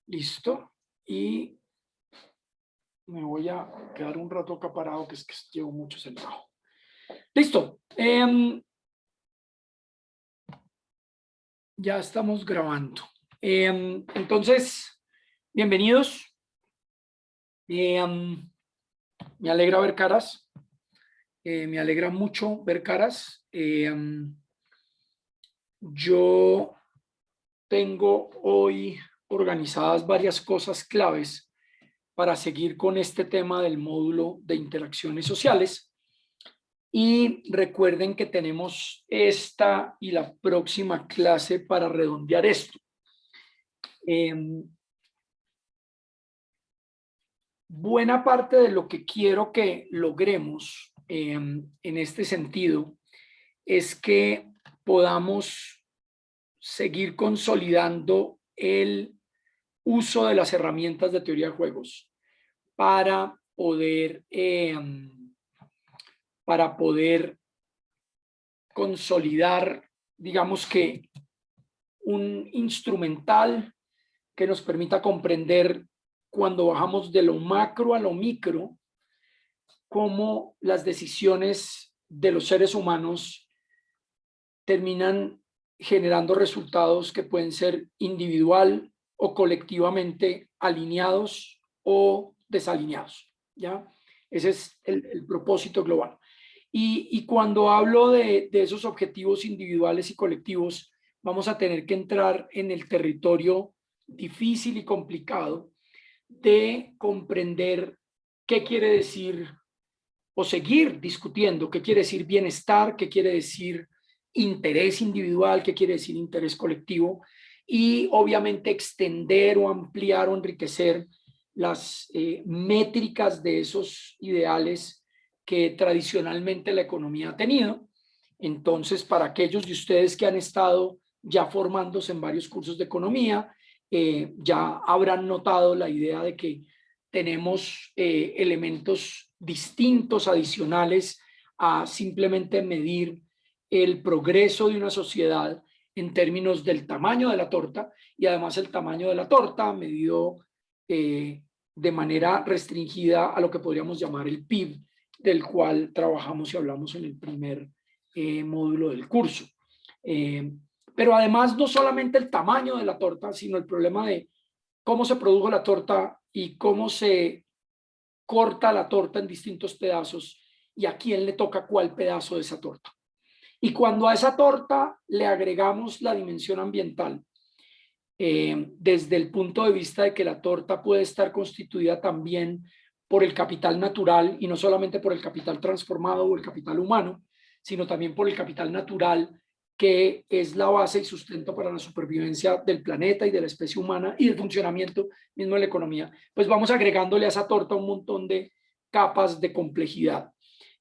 Listo. Y me voy a quedar un rato acá parado, que es que llevo mucho sentado. Listo. Ya estamos grabando. Entonces, bienvenidos. Me alegra ver caras. Me alegra mucho ver caras. Yo tengo hoy organizadas varias cosas claves para seguir con este tema del módulo de interacciones sociales. Y recuerden que tenemos esta y la próxima clase para redondear esto. Buena parte de lo que quiero que logremos en este sentido es que podamos seguir consolidando el uso de las herramientas de teoría de juegos para poder consolidar, digamos que, un instrumental que nos permita comprender, cuando bajamos de lo macro a lo micro, cómo las decisiones de los seres humanos terminan generando resultados que pueden ser individual o colectivamente alineados o desalineados, ¿ya? Ese es el propósito global. Y cuando hablo de esos objetivos individuales y colectivos, vamos a tener que entrar en el territorio difícil y complicado de comprender qué quiere decir, o seguir discutiendo qué quiere decir bienestar, qué quiere decir interés individual, qué quiere decir interés colectivo, y obviamente extender o ampliar o enriquecer las métricas de esos ideales que tradicionalmente la economía ha tenido. Entonces, para aquellos de ustedes que han estado ya formándose en varios cursos de economía, ya habrán notado la idea de que tenemos elementos distintos, adicionales a simplemente medir el progreso de una sociedad en términos del tamaño de la torta, y además el tamaño de la torta medido de manera restringida a lo que podríamos llamar el PIB, del cual trabajamos y hablamos en el primer módulo del curso. Pero además no solamente el tamaño de la torta, sino el problema de cómo se produjo la torta y cómo se corta la torta en distintos pedazos y a quién le toca cuál pedazo de esa torta. Y cuando a esa torta le agregamos la dimensión ambiental, desde el punto de vista de que la torta puede estar constituida también por el capital natural, y no solamente por el capital transformado o el capital humano, sino también por el capital natural, que es la base y sustento para la supervivencia del planeta y de la especie humana y el funcionamiento mismo de la economía, pues vamos agregándole a esa torta un montón de capas de complejidad.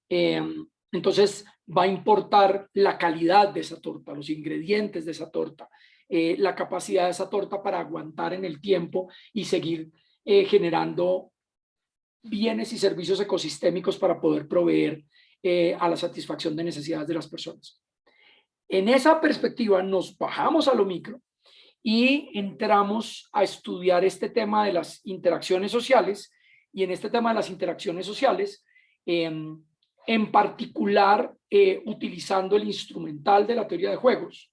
Entonces va a importar la calidad de esa torta, los ingredientes de esa torta, la capacidad de esa torta para aguantar en el tiempo y seguir generando bienes y servicios ecosistémicos para poder proveer a la satisfacción de necesidades de las personas. En esa perspectiva nos bajamos a lo micro y entramos a estudiar este tema de las interacciones sociales, y en este tema de las interacciones sociales, en particular utilizando el instrumental de la teoría de juegos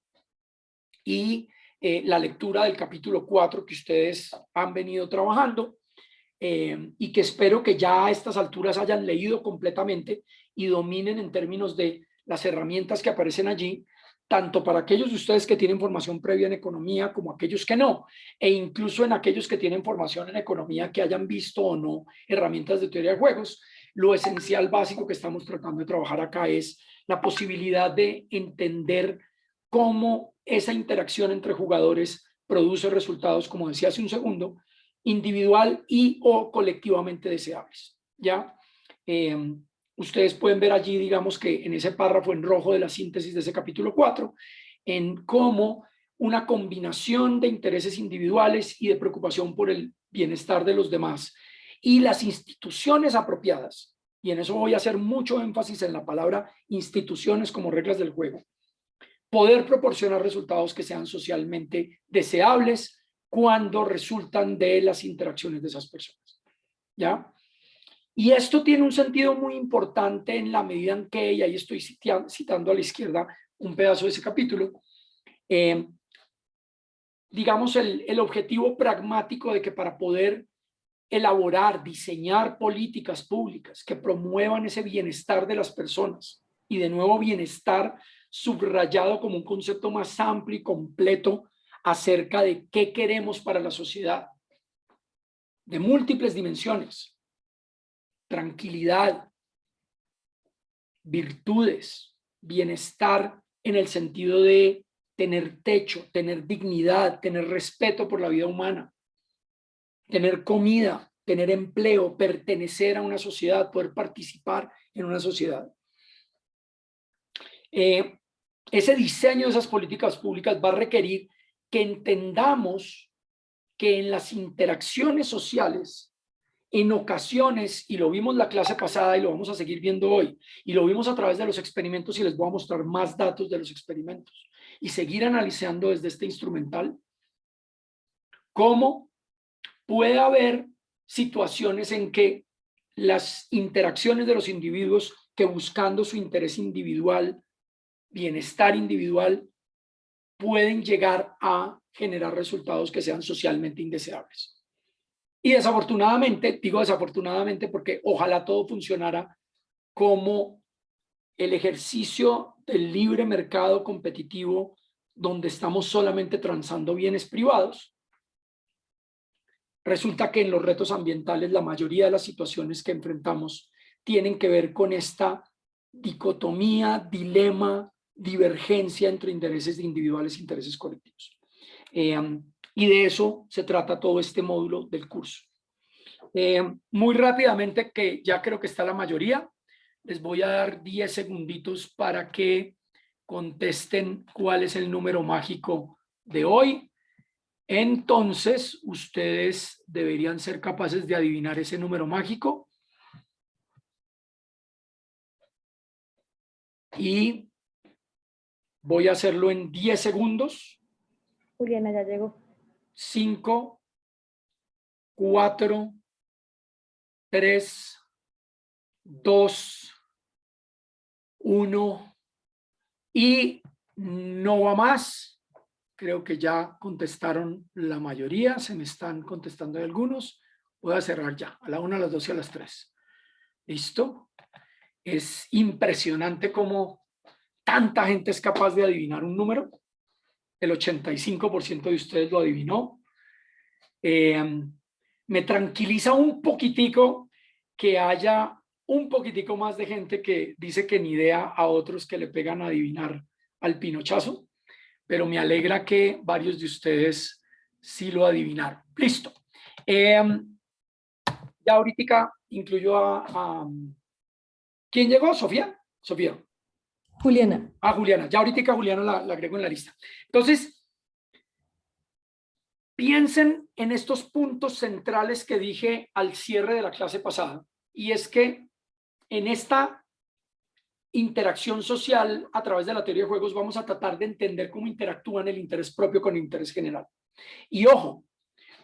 y la lectura del capítulo 4 que ustedes han venido trabajando, y que espero que ya a estas alturas hayan leído completamente y dominen en términos de las herramientas que aparecen allí, tanto para aquellos de ustedes que tienen formación previa en economía como aquellos que no, e incluso en aquellos que tienen formación en economía que hayan visto o no herramientas de teoría de juegos. Lo esencial básico que estamos tratando de trabajar acá es la posibilidad de entender cómo esa interacción entre jugadores produce resultados, como decía hace un segundo, individual y o colectivamente deseables, ¿ya? Ustedes pueden ver allí, digamos que en ese párrafo en rojo de la síntesis de ese capítulo 4, en cómo una combinación de intereses individuales y de preocupación por el bienestar de los demás y las instituciones apropiadas, y en eso voy a hacer mucho énfasis en la palabra instituciones como reglas del juego, poder proporcionar resultados que sean socialmente deseables, cuando resultan de las interacciones de esas personas, ¿ya? Y esto tiene un sentido muy importante en la medida en que, y ahí estoy citando a la izquierda un pedazo de ese capítulo, digamos el objetivo pragmático de que para poder elaborar, diseñar políticas públicas que promuevan ese bienestar de las personas, y de nuevo bienestar subrayado como un concepto más amplio y completo acerca de qué queremos para la sociedad, de múltiples dimensiones: tranquilidad, virtudes, bienestar en el sentido de tener techo, tener dignidad, tener respeto por la vida humana, tener comida, tener empleo, pertenecer a una sociedad, poder participar en una sociedad. Ese diseño de esas políticas públicas va a requerir que entendamos que en las interacciones sociales, en ocasiones, y lo vimos la clase pasada y lo vamos a seguir viendo hoy, y lo vimos a través de los experimentos, y les voy a mostrar más datos de los experimentos, y seguir analizando desde este instrumental, cómo puede haber situaciones en que las interacciones de los individuos que, buscando su interés individual, bienestar individual, pueden llegar a generar resultados que sean socialmente indeseables. Y desafortunadamente, digo desafortunadamente porque ojalá todo funcionara como el ejercicio del libre mercado competitivo, donde estamos solamente transando bienes privados. Resulta que en los retos ambientales la mayoría de las situaciones que enfrentamos tienen que ver con esta dicotomía, dilema, divergencia entre intereses individuales e intereses colectivos. Y de eso se trata todo este módulo del curso. Muy rápidamente, que ya creo que está la mayoría, les voy a dar 10 segunditos para que contesten cuál es el número mágico de hoy. Entonces, ustedes deberían ser capaces de adivinar ese número mágico. Y voy a hacerlo en 10 segundos. Juliana ya llegó. 5, 4, 3, 2, 1. Y no va más. Creo que ya contestaron la mayoría. Se me están contestando algunos. Voy a cerrar ya. A la 1, a las 2 y a las 3. ¿Listo? Es impresionante cómo tanta gente es capaz de adivinar un número. El 85% de ustedes lo adivinó. Me tranquiliza un poquitico que haya un poquitico más de gente que dice que ni idea, a otros que le pegan a adivinar al pinochazo, pero me alegra que varios de ustedes sí lo adivinaron. Listo. Ya ahorita incluyo a ¿quién llegó? ¿Sofía? Sofía. Juliana. Ah, Juliana. Ya ahorita Juliana la agrego en la lista. Entonces, piensen en estos puntos centrales que dije al cierre de la clase pasada, y es que en esta interacción social a través de la teoría de juegos vamos a tratar de entender cómo interactúan el interés propio con el interés general. Y ojo,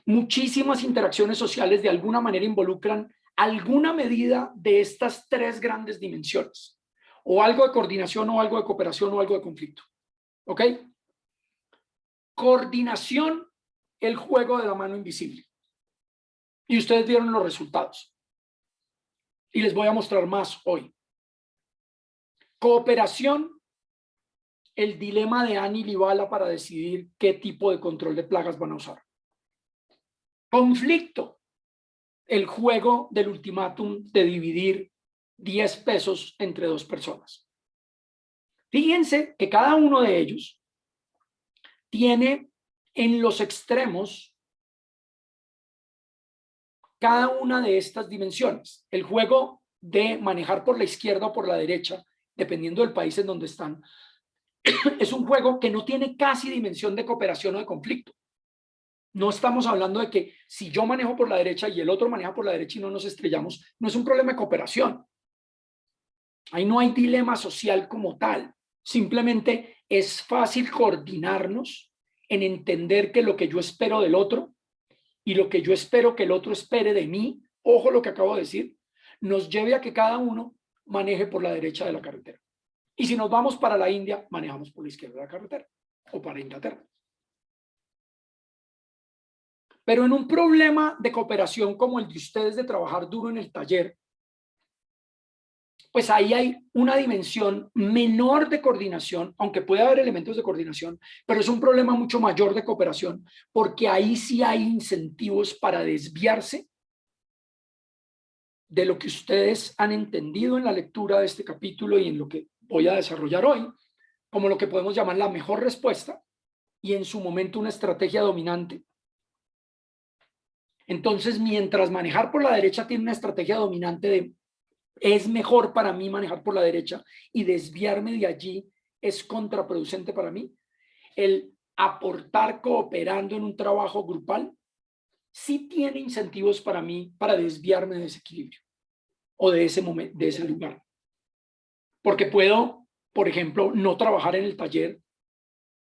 muchísimas interacciones sociales de alguna manera involucran alguna medida de estas tres grandes dimensiones, o algo de coordinación, o algo de cooperación, o algo de conflicto. ¿Ok? Coordinación, el juego de la mano invisible. Y ustedes vieron los resultados. Y les voy a mostrar más hoy. Cooperación, el dilema de Annie Libala para decidir qué tipo de control de plagas van a usar. Conflicto, el juego del ultimátum de dividir 10 pesos entre dos personas. Fíjense que cada uno de ellos tiene en los extremos cada una de estas dimensiones. El juego de manejar por la izquierda o por la derecha, dependiendo del país en donde están, es un juego que no tiene casi dimensión de cooperación o de conflicto. No estamos hablando de que si yo manejo por la derecha y el otro maneja por la derecha y no nos estrellamos, no es un problema de cooperación. Ahí no hay dilema social como tal. Simplemente es fácil coordinarnos en entender que lo que yo espero del otro y lo que yo espero que el otro espere de mí, ojo lo que acabo de decir, nos lleve a que cada uno maneje por la derecha de la carretera. Y si nos vamos para la India, manejamos por la izquierda de la carretera o para Inglaterra. Pero en un problema de cooperación como el de ustedes de trabajar duro en el taller, pues ahí hay una dimensión menor de coordinación, aunque puede haber elementos de coordinación, pero es un problema mucho mayor de cooperación, porque ahí sí hay incentivos para desviarse de lo que ustedes han entendido en la lectura de este capítulo y en lo que voy a desarrollar hoy, como lo que podemos llamar la mejor respuesta y en su momento una estrategia dominante. Entonces, mientras manejar por la derecha tiene una estrategia dominante de es mejor para mí manejar por la derecha y desviarme de allí es contraproducente para mí, el aportar cooperando en un trabajo grupal sí tiene incentivos para mí para desviarme de ese equilibrio o de ese momento, de ese lugar. Porque puedo, por ejemplo, no trabajar en el taller,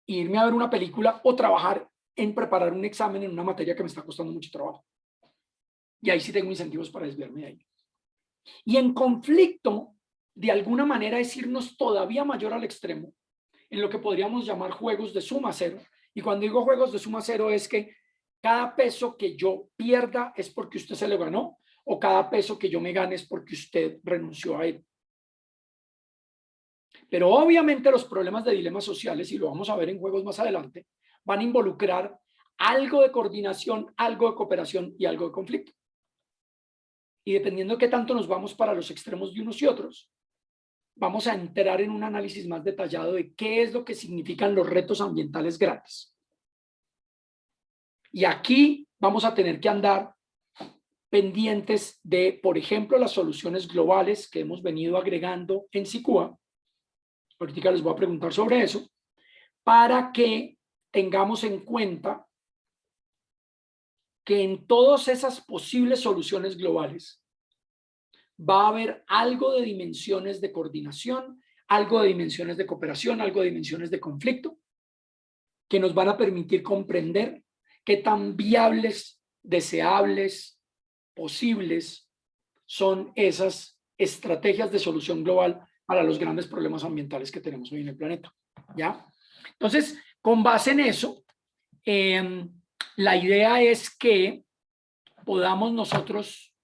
irme a ver una película o trabajar en preparar un examen en una materia que me está costando mucho trabajo. Y ahí sí tengo incentivos para desviarme de ahí. Y en conflicto, de alguna manera, es irnos todavía mayor al extremo, en lo que podríamos llamar juegos de suma cero. Y cuando digo juegos de suma cero es que cada peso que yo pierda es porque usted se lo ganó, o cada peso que yo me gane es porque usted renunció a él. Pero obviamente los problemas de dilemas sociales, y lo vamos a ver en juegos más adelante, van a involucrar algo de coordinación, algo de cooperación y algo de conflicto. Y dependiendo de qué tanto nos vamos para los extremos de unos y otros, vamos a entrar en un análisis más detallado de qué es lo que significan los retos ambientales grandes. Y aquí vamos a tener que andar pendientes de, por ejemplo, las soluciones globales que hemos venido agregando en SICUA. Ahorita les voy a preguntar sobre eso, para que tengamos en cuenta que en todas esas posibles soluciones globales va a haber algo de dimensiones de coordinación, algo de dimensiones de cooperación, algo de dimensiones de conflicto, que nos van a permitir comprender qué tan viables, deseables, posibles son esas estrategias de solución global para los grandes problemas ambientales que tenemos hoy en el planeta. ¿Ya? Entonces, con base en eso, la idea es que podamos nosotros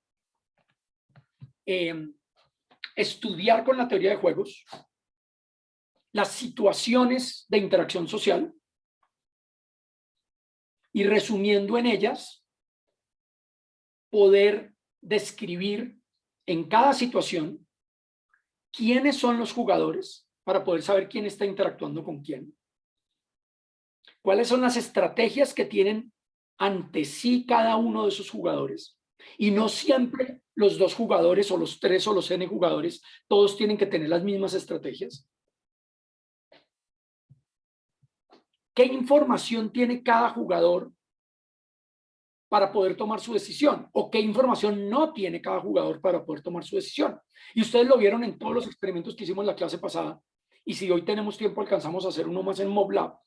estudiar con la teoría de juegos las situaciones de interacción social y, resumiendo en ellas, poder describir en cada situación quiénes son los jugadores para poder saber quién está interactuando con quién, cuáles son las estrategias que tienen ante sí cada uno de esos jugadores. Y no siempre los dos jugadores o los tres o los n jugadores, todos tienen que tener las mismas estrategias. ¿Qué información tiene cada jugador para poder tomar su decisión? ¿O qué información no tiene cada jugador para poder tomar su decisión? Y ustedes lo vieron en todos los experimentos que hicimos en la clase pasada. Y si hoy tenemos tiempo, alcanzamos a hacer uno más en MobLab.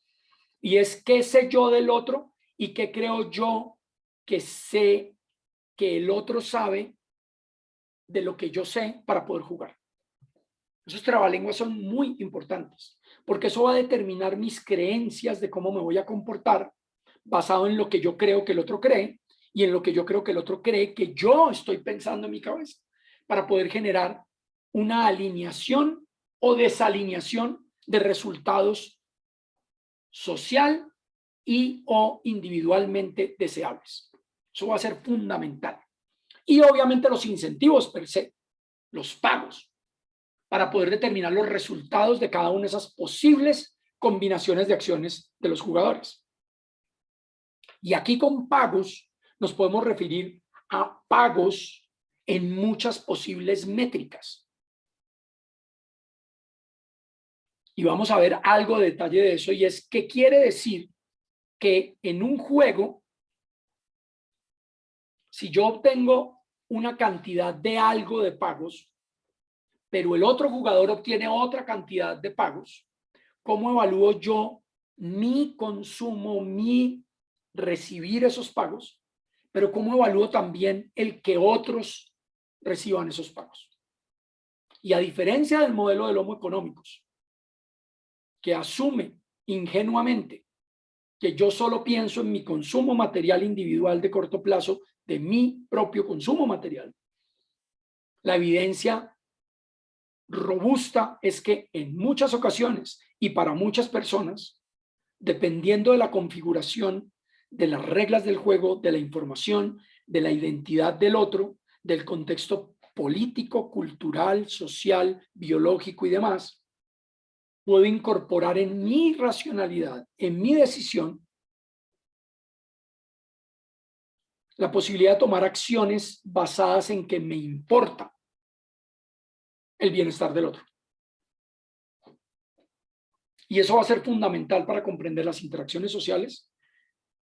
Y es qué sé yo del otro y qué creo yo que sé que el otro sabe de lo que yo sé para poder jugar. Esos trabalenguas son muy importantes, porque eso va a determinar mis creencias de cómo me voy a comportar basado en lo que yo creo que el otro cree y en lo que yo creo que el otro cree que yo estoy pensando en mi cabeza, para poder generar una alineación o desalineación de resultados social y o individualmente deseables. Eso va a ser fundamental. Y obviamente los incentivos per se, los pagos, para poder determinar los resultados de cada una de esas posibles combinaciones de acciones de los jugadores. Y aquí con pagos nos podemos referir a pagos en muchas posibles métricas. Y vamos a ver algo de detalle de eso, y es qué quiere decir que en un juego, si yo obtengo una cantidad de algo de pagos, pero el otro jugador obtiene otra cantidad de pagos, ¿cómo evalúo yo mi consumo, mi recibir esos pagos, pero cómo evalúo también el que otros reciban esos pagos. Y a diferencia del modelo del Homo económicos, que asume ingenuamente que yo solo pienso en mi consumo material individual de corto plazo, de mi propio consumo material, la evidencia robusta es que en muchas ocasiones y para muchas personas, dependiendo de la configuración, de las reglas del juego, de la información, de la identidad del otro, del contexto político, cultural, social, biológico y demás, puedo incorporar en mi racionalidad, en mi decisión, la posibilidad de tomar acciones basadas en que me importa el bienestar del otro. Y eso va a ser fundamental para comprender las interacciones sociales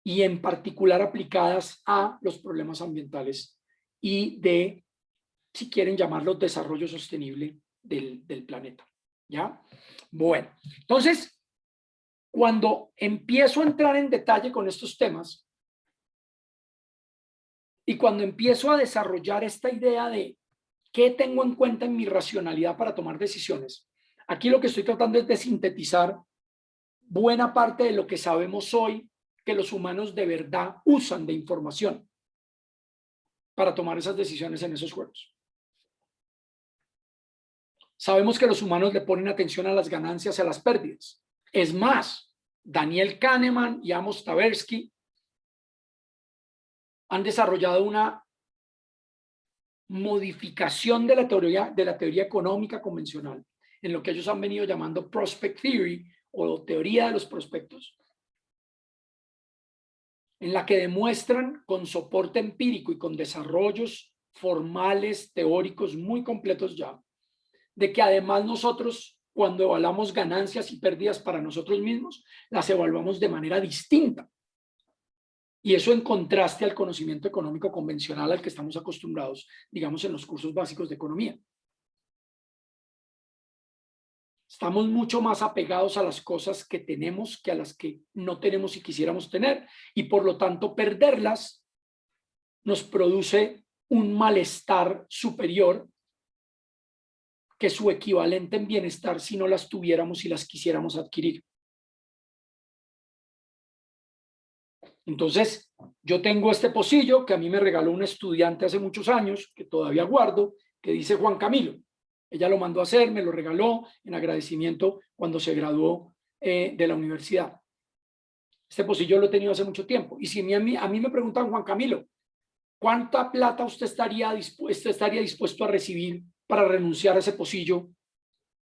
y en particular aplicadas a los problemas ambientales y de, si quieren llamarlo, desarrollo sostenible del planeta. ¿Ya? Bueno, entonces, cuando empiezo a entrar en detalle con estos temas y cuando empiezo a desarrollar esta idea de qué tengo en cuenta en mi racionalidad para tomar decisiones, aquí lo que estoy tratando es de sintetizar buena parte de lo que sabemos hoy que los humanos de verdad usan de información para tomar esas decisiones en esos juegos. Sabemos que los humanos le ponen atención a las ganancias y a las pérdidas. Es más, Daniel Kahneman y Amos Tversky han desarrollado una modificación de la teoría económica convencional, en lo que ellos han venido llamando prospect theory o teoría de los prospectos, en la que demuestran con soporte empírico y con desarrollos formales, teóricos muy completos ya, de que además nosotros, cuando evaluamos ganancias y pérdidas para nosotros mismos, las evaluamos de manera distinta. Y eso en contraste al conocimiento económico convencional al que estamos acostumbrados, digamos, en los cursos básicos de economía. Estamos mucho más apegados a las cosas que tenemos que a las que no tenemos y quisiéramos tener. Y por lo tanto, perderlas nos produce un malestar superior que su equivalente en bienestar si no las tuviéramos y las quisiéramos adquirir. Entonces, yo tengo este pocillo que a mí me regaló un estudiante hace muchos años, que todavía guardo, que dice Juan Camilo. Ella lo mandó a hacer, me lo regaló en agradecimiento cuando se graduó de la universidad. Este pocillo lo he tenido hace mucho tiempo. Y si a mí me preguntan, Juan Camilo, ¿cuánta plata usted estaría dispuesto a recibir para renunciar a ese pocillo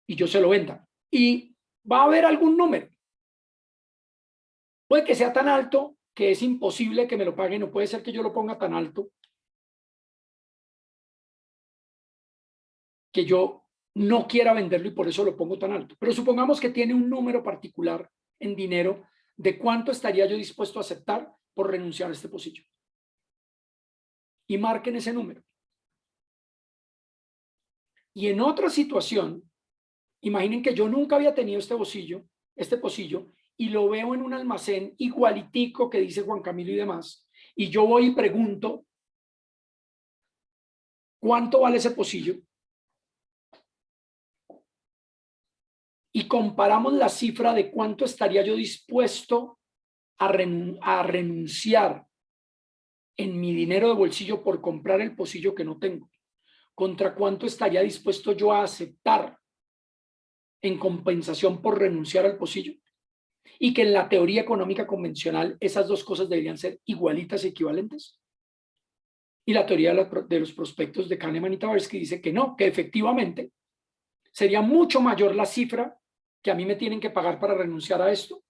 y yo se lo venda? Y va a haber algún número. Puede que sea tan alto que es imposible que me lo paguen, no puede ser que yo lo ponga tan alto que yo no quiera venderlo y por eso lo pongo tan alto. Pero supongamos que tiene un número particular en dinero de cuánto estaría yo dispuesto a aceptar por renunciar a este pocillo. Y marquen ese número. Y en otra situación, imaginen que yo nunca había tenido este pocillo, y lo veo en un almacén igualitico que dice Juan Camilo y demás, y yo voy y pregunto, ¿cuánto vale ese pocillo? Y comparamos la cifra de cuánto estaría yo dispuesto a renunciar en mi dinero de bolsillo por comprar el pocillo que no tengo, contra cuánto estaría dispuesto yo a aceptar en compensación por renunciar al pocillo. Y que en la teoría económica convencional esas dos cosas deberían ser igualitas y equivalentes. Y la teoría de los prospectos de Kahneman y Tversky dice que no, que efectivamente sería mucho mayor la cifra que a mí me tienen que pagar para renunciar a esto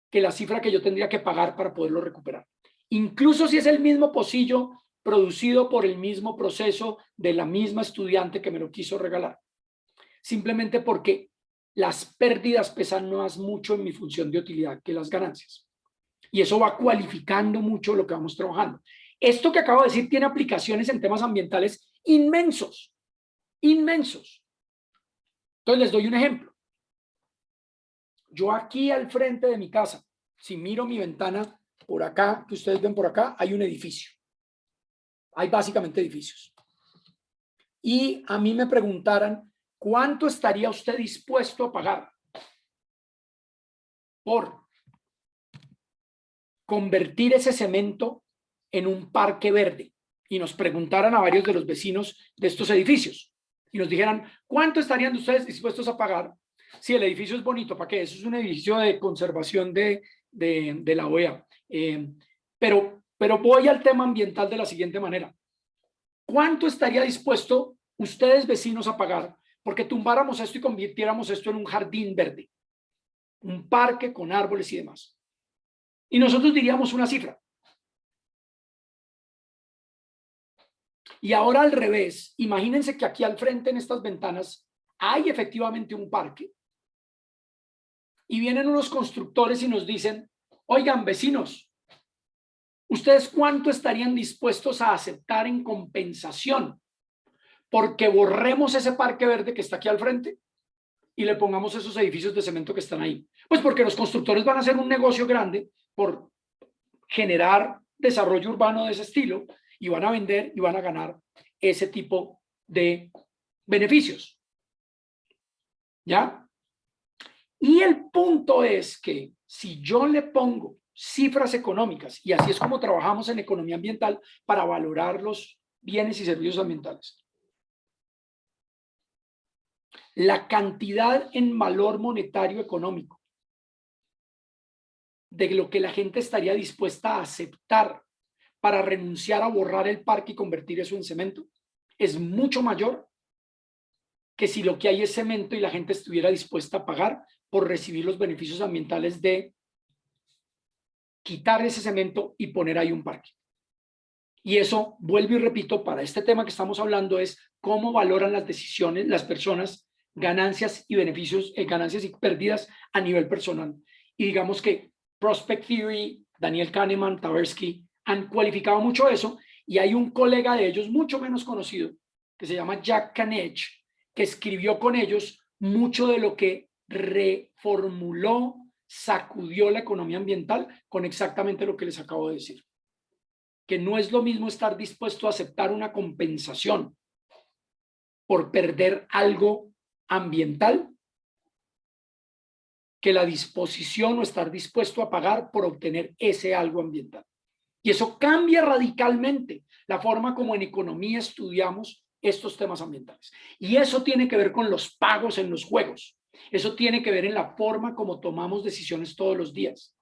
que la cifra que yo tendría que pagar para poderlo recuperar. Incluso si es el mismo pocillo producido por el mismo proceso de la misma estudiante que me lo quiso regalar. Simplemente porque las pérdidas pesan más mucho en mi función de utilidad que las ganancias. Y eso va cualificando mucho lo que vamos trabajando. Esto que acabo de decir tiene aplicaciones en temas ambientales inmensos, inmensos. Entonces les doy un ejemplo. Yo aquí al frente de mi casa, si miro mi ventana por acá, que ustedes ven por acá, hay un edificio. Hay básicamente edificios. Y a mí me preguntaran, ¿cuánto estaría usted dispuesto a pagar por convertir ese cemento en un parque verde? Y nos preguntaran a varios de los vecinos de estos edificios y nos dijeran, ¿cuánto estarían ustedes dispuestos a pagar si el edificio es bonito? ¿Para qué? Eso es un edificio de conservación de la OEA. Pero voy al tema ambiental de la siguiente manera. ¿Cuánto estaría dispuesto ustedes vecinos a pagar porque tumbáramos esto y convirtiéramos esto en un jardín verde? Un parque con árboles y demás. Y nosotros diríamos una cifra. Y ahora al revés, imagínense que aquí al frente en estas ventanas hay efectivamente un parque y vienen unos constructores y nos dicen, oigan vecinos, ¿ustedes cuánto estarían dispuestos a aceptar en compensación porque borremos ese parque verde que está aquí al frente y le pongamos esos edificios de cemento que están ahí? Pues porque los constructores van a hacer un negocio grande por generar desarrollo urbano de ese estilo y van a vender y van a ganar ese tipo de beneficios. ¿Ya? Y el punto es que si yo le pongo cifras económicas, y así es como trabajamos en economía ambiental para valorar los bienes y servicios ambientales, la cantidad en valor monetario económico de lo que la gente estaría dispuesta a aceptar para renunciar a borrar el parque y convertir eso en cemento es mucho mayor que si lo que hay es cemento y la gente estuviera dispuesta a pagar por recibir los beneficios ambientales de quitar ese cemento y poner ahí un parque. Y eso, vuelvo y repito, para este tema que estamos hablando es cómo valoran las decisiones, las personas, ganancias y beneficios, ganancias y pérdidas a nivel personal. Y digamos que Prospect Theory, Daniel Kahneman, Tversky han cualificado mucho eso, y hay un colega de ellos mucho menos conocido que se llama Jack Canech, que escribió con ellos mucho de lo que reformuló, sacudió la economía ambiental con exactamente lo que les acabo de decir. Que no es lo mismo estar dispuesto a aceptar una compensación por perder algo ambiental que la disposición o estar dispuesto a pagar por obtener ese algo ambiental. Y eso cambia radicalmente la forma como en economía estudiamos estos temas ambientales. Y eso tiene que ver con los pagos en los juegos. Eso tiene que ver en la forma como tomamos decisiones todos los días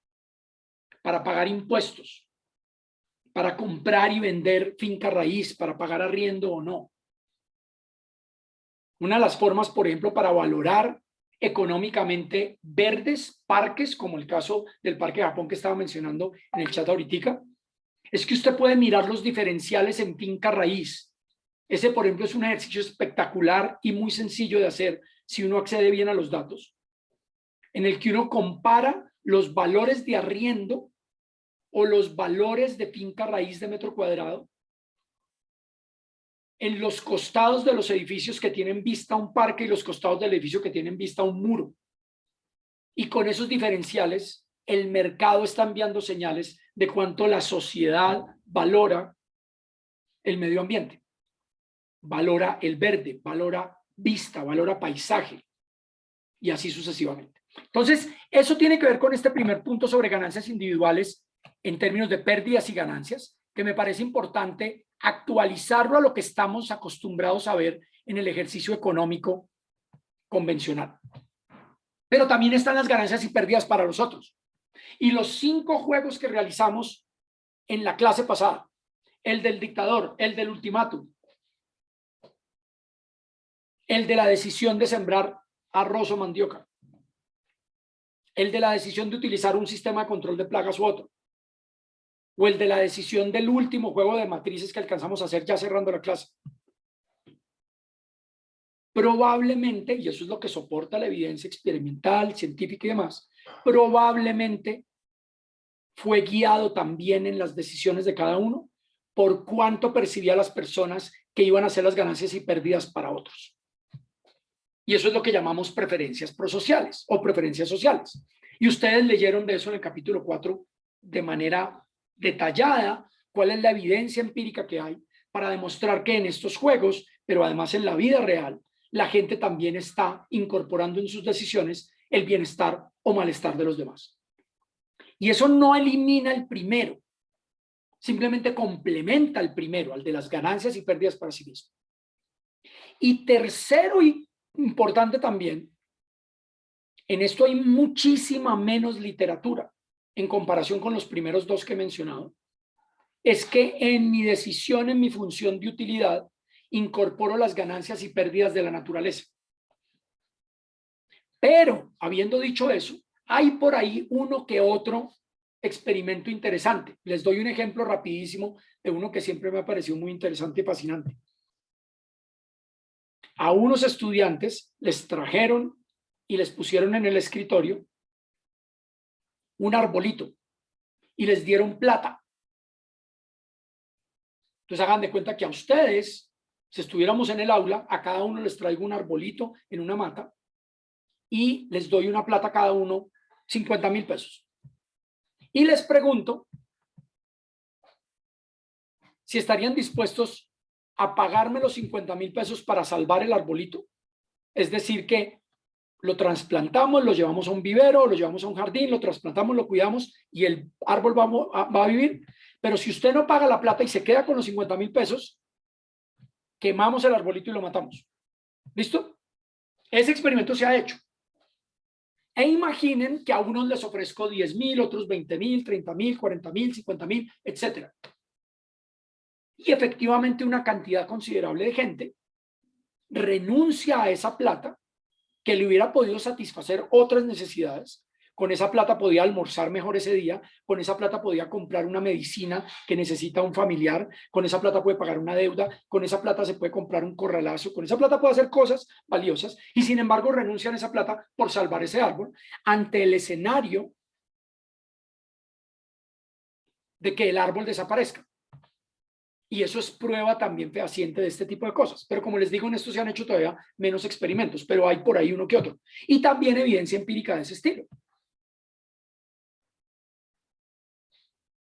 para pagar impuestos, para comprar y vender finca raíz, para pagar arriendo o no. Una de las formas, por ejemplo, para valorar económicamente verdes parques, como el caso del Parque de Japón que estaba mencionando en el chat ahorita, es que usted puede mirar los diferenciales en finca raíz. Ese, por ejemplo, es un ejercicio espectacular y muy sencillo de hacer si uno accede bien a los datos, en el que uno compara los valores de arriendo o los valores de finca raíz de metro cuadrado en los costados de los edificios que tienen vista a un parque y los costados del edificio que tienen vista a un muro. Y con esos diferenciales, el mercado está enviando señales de cuánto la sociedad valora el medio ambiente, valora el verde, valora vista, valora paisaje, y así sucesivamente. Entonces, eso tiene que ver con este primer punto sobre ganancias individuales en términos de pérdidas y ganancias, que me parece importante actualizarlo a lo que estamos acostumbrados a ver en el ejercicio económico convencional. Pero también están las ganancias y pérdidas para los otros. Y los 5 juegos que realizamos en la clase pasada, el del dictador, el del ultimátum, el de la decisión de sembrar arroz o mandioca, el de la decisión de utilizar un sistema de control de plagas u otro, o el de la decisión del último juego de matrices que alcanzamos a hacer ya cerrando la clase. Probablemente, y eso es lo que soporta la evidencia experimental, científica y demás, probablemente fue guiado también en las decisiones de cada uno por cuánto percibía las personas que iban a hacer las ganancias y pérdidas para otros. Y eso es lo que llamamos preferencias prosociales o preferencias sociales. Y ustedes leyeron de eso en el capítulo 4 de manera detallada cuál es la evidencia empírica que hay para demostrar que en estos juegos, pero además en la vida real, la gente también está incorporando en sus decisiones el bienestar o malestar de los demás. Y eso no elimina el primero, simplemente complementa el primero, al de las ganancias y pérdidas para sí mismo. Y tercero, y importante también, en esto hay muchísima menos literatura en comparación con los primeros dos que he mencionado, es que en mi decisión, en mi función de utilidad, incorporo las ganancias y pérdidas de la naturaleza. Pero, habiendo dicho eso, hay por ahí uno que otro experimento interesante. Les doy un ejemplo rapidísimo de uno que siempre me ha parecido muy interesante y fascinante. A unos estudiantes les trajeron y les pusieron en el escritorio un arbolito y les dieron plata. Entonces hagan de cuenta que a ustedes, si estuviéramos en el aula, a cada uno les traigo un arbolito en una mata y les doy una plata a cada uno, 50,000 pesos. Y les pregunto si estarían dispuestos a pagarme los 50,000 pesos para salvar el arbolito. Es decir, que lo trasplantamos, lo llevamos a un vivero, lo llevamos a un jardín, lo trasplantamos, lo cuidamos y el árbol va a vivir. Pero si usted no paga la plata y se queda con los 50,000 pesos, quemamos el arbolito y lo matamos. ¿Listo? Ese experimento se ha hecho. E imaginen que a unos les ofrezco 10,000, otros 20,000, 30,000, 40,000, 50,000, etc. Y efectivamente una cantidad considerable de gente renuncia a esa plata que le hubiera podido satisfacer otras necesidades. Con esa plata podía almorzar mejor ese día, con esa plata podía comprar una medicina que necesita un familiar, con esa plata puede pagar una deuda, con esa plata se puede comprar un corralazo, con esa plata puede hacer cosas valiosas y sin embargo renuncian a esa plata por salvar ese árbol ante el escenario de que el árbol desaparezca. Y eso es prueba también fehaciente de este tipo de cosas. Pero como les digo, en esto se han hecho todavía menos experimentos, pero hay por ahí uno que otro. Y también evidencia empírica de ese estilo.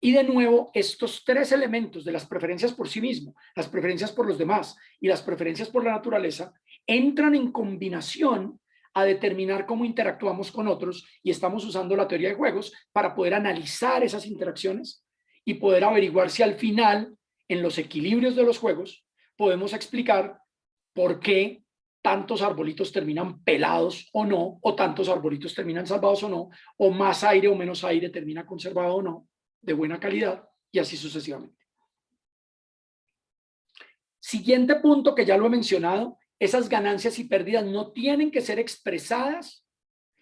Y de nuevo, estos tres elementos de las preferencias por sí mismo, las preferencias por los demás y las preferencias por la naturaleza, entran en combinación a determinar cómo interactuamos con otros y estamos usando la teoría de juegos para poder analizar esas interacciones y poder averiguar si al final, en los equilibrios de los juegos, podemos explicar por qué tantos arbolitos terminan pelados o no, o tantos arbolitos terminan salvados o no, o más aire o menos aire termina conservado o no, de buena calidad, y así sucesivamente. Siguiente punto que ya lo he mencionado, esas ganancias y pérdidas no tienen que ser expresadas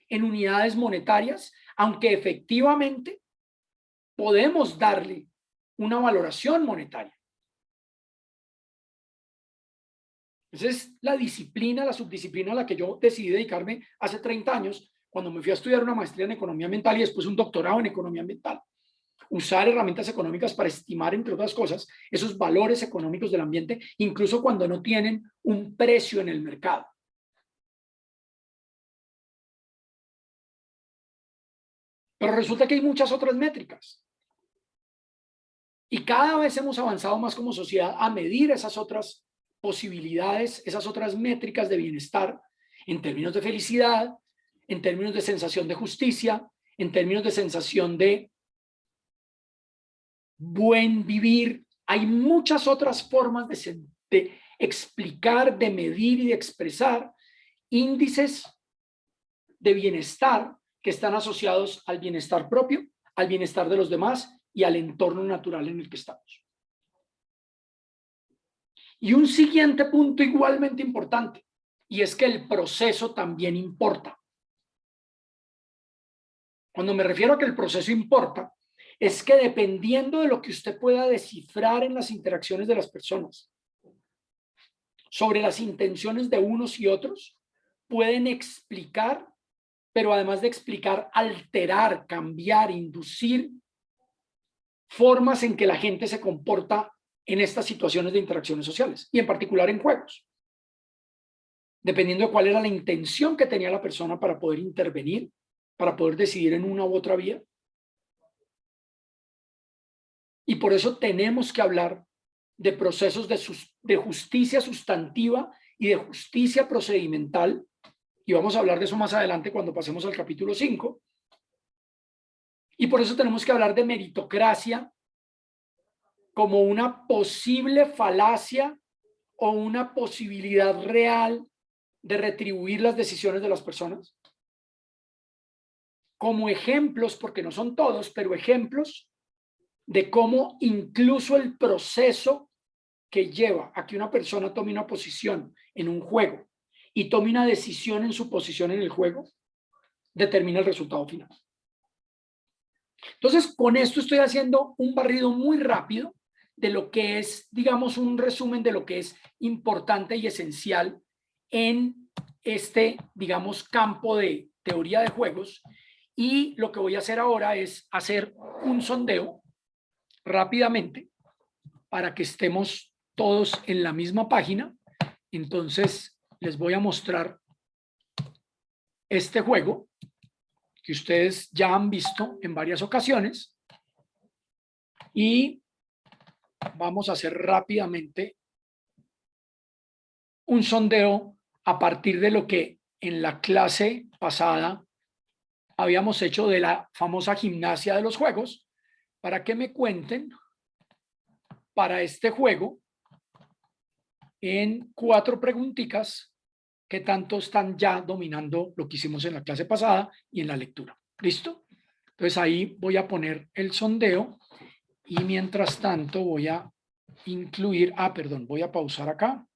en unidades monetarias, aunque efectivamente podemos darle una valoración monetaria. Esa es la disciplina, la subdisciplina a la que yo decidí dedicarme hace 30 años, cuando me fui a estudiar una maestría en economía ambiental y después un doctorado en economía ambiental. Usar herramientas económicas para estimar, entre otras cosas, esos valores económicos del ambiente, incluso cuando no tienen un precio en el mercado. Pero resulta que hay muchas otras métricas. Y cada vez hemos avanzado más como sociedad a medir esas otras posibilidades, esas otras métricas de bienestar en términos de felicidad, en términos de sensación de justicia, en términos de sensación de buen vivir. Hay muchas otras formas de explicar, de medir y de expresar índices de bienestar que están asociados al bienestar propio, al bienestar de los demás y al entorno natural en el que estamos. Y un siguiente punto igualmente importante, y es que el proceso también importa. Cuando me refiero a que el proceso importa, es que dependiendo de lo que usted pueda descifrar en las interacciones de las personas sobre las intenciones de unos y otros, pueden explicar, pero además de explicar, alterar, cambiar, inducir formas en que la gente se comporta en estas situaciones de interacciones sociales y en particular en juegos. dependiendo de cuál era la intención que tenía la persona para poder intervenir, para poder decidir en una u otra vía. Y por eso tenemos que hablar de procesos de justicia sustantiva y de justicia procedimental, y vamos a hablar de eso más adelante cuando pasemos al capítulo 5. Y por eso tenemos que hablar de meritocracia como una posible falacia o una posibilidad real de retribuir las decisiones de las personas. Como ejemplos, porque no son todos, pero ejemplos de cómo incluso el proceso que lleva a que una persona tome una posición en un juego y tome una decisión en su posición en el juego, determina el resultado final. Entonces, con esto estoy haciendo un barrido muy rápido de lo que es, digamos, un resumen de lo que es importante y esencial en este, digamos, campo de teoría de juegos. Y lo que voy a hacer ahora es hacer un sondeo rápidamente para que estemos todos en la misma página. Entonces, les voy a mostrar este juego que ustedes ya han visto en varias ocasiones y vamos a hacer rápidamente un sondeo a partir de lo que en la clase pasada habíamos hecho de la famosa gimnasia de los juegos, para que me cuenten para este juego en 4 preguntitas que tanto están ya dominando lo que hicimos en la clase pasada y en la lectura. ¿Listo? Entonces ahí voy a poner el sondeo y mientras tanto voy a incluir, perdón, voy a pausar acá